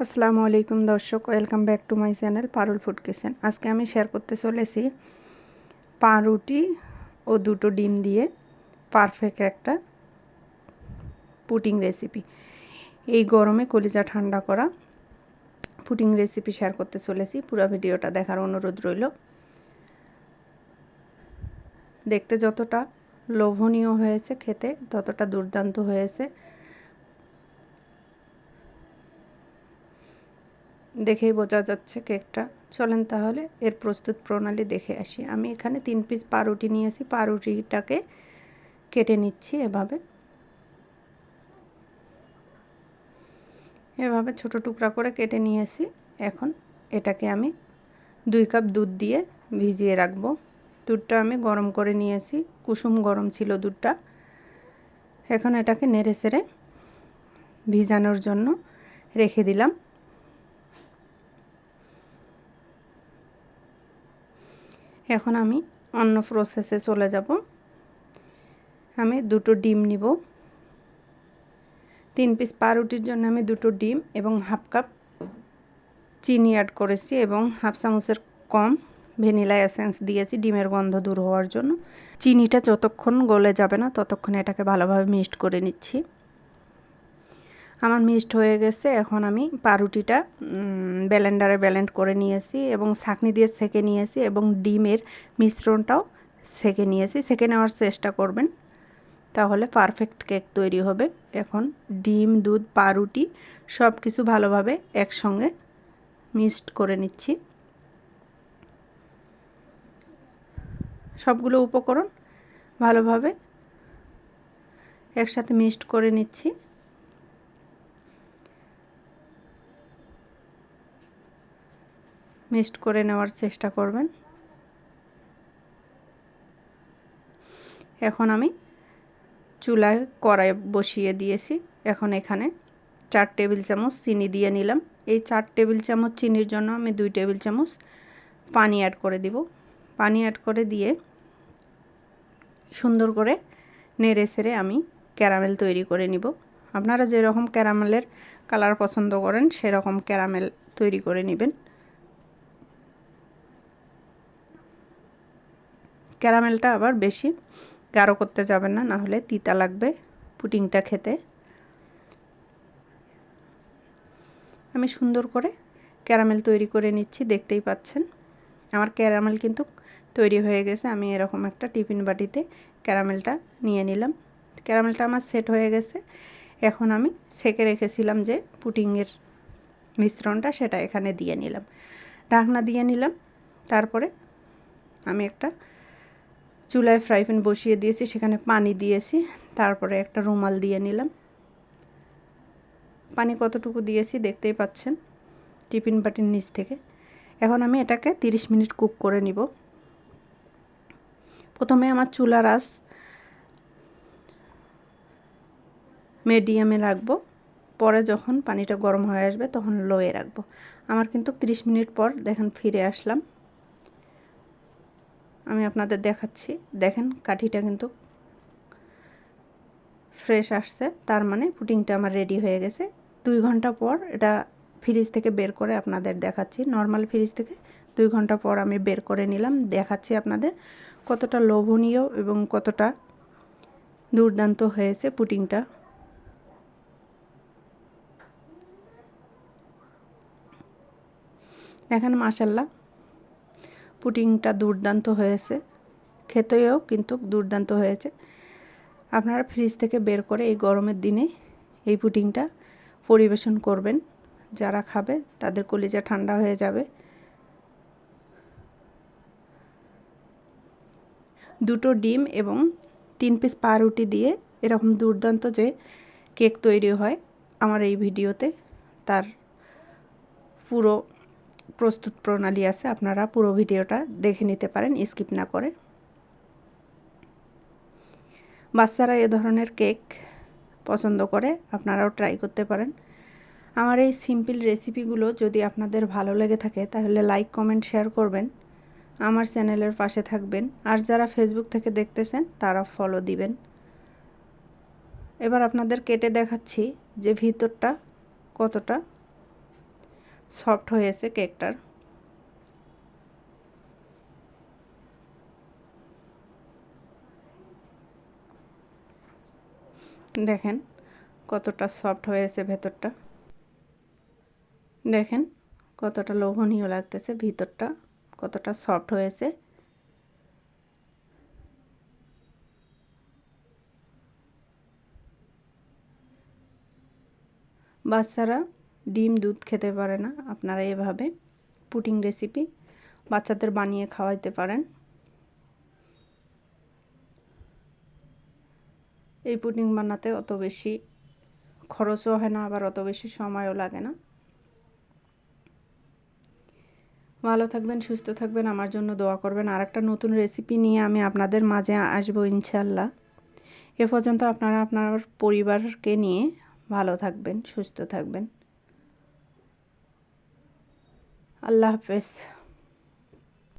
আসসালামু আলাইকুম দর্শক, welcome back to my channel Parul food kitchen. আজকে আমি শেয়ার করতে চলেছি পাউরুটি ও দুটো ডিম দিয়ে পারফেক্ট একটা পুডিং রেসিপি। এই গরমে কলিজা ঠান্ডা করা পুডিং রেসিপি শেয়ার করতে চলেছি। পুরো ভিডিওটা দেখার অনুরোধ রইল। দেখতে যতটা লোভনীয় হয়েছে, খেতে ততটা দুর্দান্ত হয়েছে। দেখেই বোঝা যাচ্ছে কেকটা। চলেন তাহলে এর প্রস্তুত প্রণালী দেখে আসি। আমি এখানে 3 পিস পাউরুটি নিয়েছি। পাউরুটিটাকে কেটে নিচ্ছি এভাবে ছোট টুকরা করে কেটে নিয়েছি। এখন এটাকে আমি 2 কাপ দুধ দিয়ে ভিজিয়ে রাখবো। দুধটা আমি গরম করে নিয়েছি, কুসুম গরম ছিল দুধটা। এখন এটাকে নেড়ে চেড়ে ভিজানোর জন্য রেখে দিলাম। এখন আমি অন্য প্রসেসে চলে যাব। আমি দুটো ডিম নিব। 3 পিস পাউরুটির জন্য আমি দুটো ডিম এবং হাফ কাপ চিনি অ্যাড করেছি এবং হাফ চামচের কম ভ্যানিলা এসেন্স দিয়েছি ডিমের গন্ধ দূর হওয়ার জন্য। চিনিটা যতক্ষণ গলে যাবে না ততক্ষণ এটাকে ভালোভাবে মিক্সড করে নিচ্ছি। আমার মিক্সড হয়ে গেছে। এখন আমি পাউরুটিটা ব্লেন্ডারে ব্লেন্ড করে নিয়েছি এবং ছাঁকনি দিয়ে ছেঁকে নিয়েছি এবং ডিমের মিশ্রণটাও ছেঁকে নিয়েছি। ছেঁকে নেওয়ার চেষ্টা করবেন, তাহলে পারফেক্ট কেক তৈরি হবে। এখন ডিম, দুধ, পাউরুটি সব কিছু ভালোভাবে একসঙ্গে মিক্সড করে নিচ্ছি। সবগুলো উপকরণ ভালোভাবে একসাথে মিক্সড করে নিচ্ছি। মিক্সড করে নেওয়ার চেষ্টা করবেন। এখন আমি চুলায় কড়াই বসিয়ে দিয়েছি। এখন এখানে 4 টেবিল চামচ চিনি দিয়ে নিলাম। এই 4 টেবিল চামচ চিনির জন্য আমি 2 টেবিল চামচ পানি অ্যাড করে দিব। পানি অ্যাড করে দিয়ে সুন্দর করে নেড়ে চেড়ে আমি ক্যারামেল তৈরি করে নিব। আপনারা যেরকম ক্যারামেলের কালার পছন্দ করেন সেরকম ক্যারামেল তৈরি করে নেবেন। ক্যারামেলটা আবার বেশি গাঢ় করতে যাবেন না, না হলে তিতা লাগবে পুডিংটা খেতে। আমি সুন্দর করে ক্যারামেল তৈরি করে নিচ্ছি, দেখতেই পাচ্ছেন। আমার ক্যারামেল কিন্তু তৈরি হয়ে গেছে। আমি এরকম একটা টিফিন বাটিতে ক্যারামেলটা নিয়ে নিলাম। ক্যারামেলটা আমার সেট হয়ে গেছে। এখন আমি সেকে রেখেছিলাম যে পুডিংয়ের মিশ্রণটা, সেটা এখানে দিয়ে নিলাম, ঢাকনা দিয়ে নিলাম। তারপরে আমি একটা চুলায় ফ্রাই প্যান বসিয়ে দিয়েছি, সেখানে পানি দিয়েছি। তারপরে একটা রুমাল দিয়ে নিলাম। পানি কতটুকু দিয়েছি দেখতেই পাচ্ছেন টিফিন বাটির নিচ থেকে। এখন আমি এটাকে 30 মিনিট কুক করে নিব। প্রথমে আমার চুলার আঁচ মিডিয়ামে রাখবো, পরে যখন পানিটা গরম হয়ে আসবে তখন লোয়ে রাখবো। আমার কিন্তু 30 মিনিট পর দেখেন ফিরে আসলাম। আমি আপনাদের দেখাচ্ছি। দেখেন কাঠিটা কিন্তু ফ্রেশ আসছে, তার মানে পুডিংটা আমার রেডি হয়ে গেছে। 2 ঘন্টা পর এটা ফ্রিজ থেকে বের করে আপনাদের দেখাচ্ছি। নর্মাল ফ্রিজ থেকে 2 ঘন্টা পর আমি বের করে নিলাম, দেখাচ্ছি আপনাদের কতটা লোভনীয় এবং কতটা দুর্দান্ত হয়েছে পুডিংটা। দেখেন মাশাল্লাহ পুডিংটা দুর্দান্ত হয়েছে, খেতেও কিন্তু দুর্দান্ত হয়েছে। আপনারা ফ্রিজ থেকে বের করে এই গরমের দিনে এই পুডিংটা পরিবেশন করবেন। যারা খাবে তাদের কলিজা ঠান্ডা হয়ে যাবে। দুটো ডিম এবং 3 পিস পাউরুটি দিয়ে এরকম দুর্দান্ত যে কেক তৈরি হয়, আমার এই ভিডিওতে তার পুরো প্রস্তুত প্রণালী আছে। আপনারা পুরো ভিডিওটা দেখে নিতে পারেন স্কিপ না করে। বাচ্চারা এ ধরনের কেক পছন্দ করে, আপনারাও ট্রাই করতে পারেন। আমার এই সিম্পল রেসিপিগুলো যদি আপনাদের ভালো লেগে থাকে তাহলে লাইক, কমেন্ট, শেয়ার করবেন। আমার চ্যানেলের পাশে থাকবেন। আর যারা ফেসবুক থেকে দেখতেছেন তারা ফলো দিবেন। এবার আপনাদের কেটে দেখাচ্ছি যে ভিতরটা কতটা সফট হয়েছে কেকটার। দেখেন কতটা সফট হয়েছে ভেতরটা, দেখেন কতটা লোভনীয় লাগতেছে, ভিতরটা কতটা সফট হয়েছে। বাচ্চারা ডিম দুধ খেতে পারে না, আপনারা এভাবে পুডিং রেসিপি বাচ্চাদের বানিয়ে খাওয়াইতে পারেন। এই পুডিং বানাতে অত বেশি খরচও হয় না, আবার অত বেশি সময়ও লাগে না। ভালো থাকবেন, সুস্থ থাকবেন, আমার জন্য দোয়া করবেন। আর একটা নতুন রেসিপি নিয়ে আমি আপনাদের মাঝে আসবো ইনশাল্লাহ। এ পর্যন্ত আপনারা আপনার পরিবারকে নিয়ে ভালো থাকবেন, সুস্থ থাকবেন। আল্লাহ হাফেজ।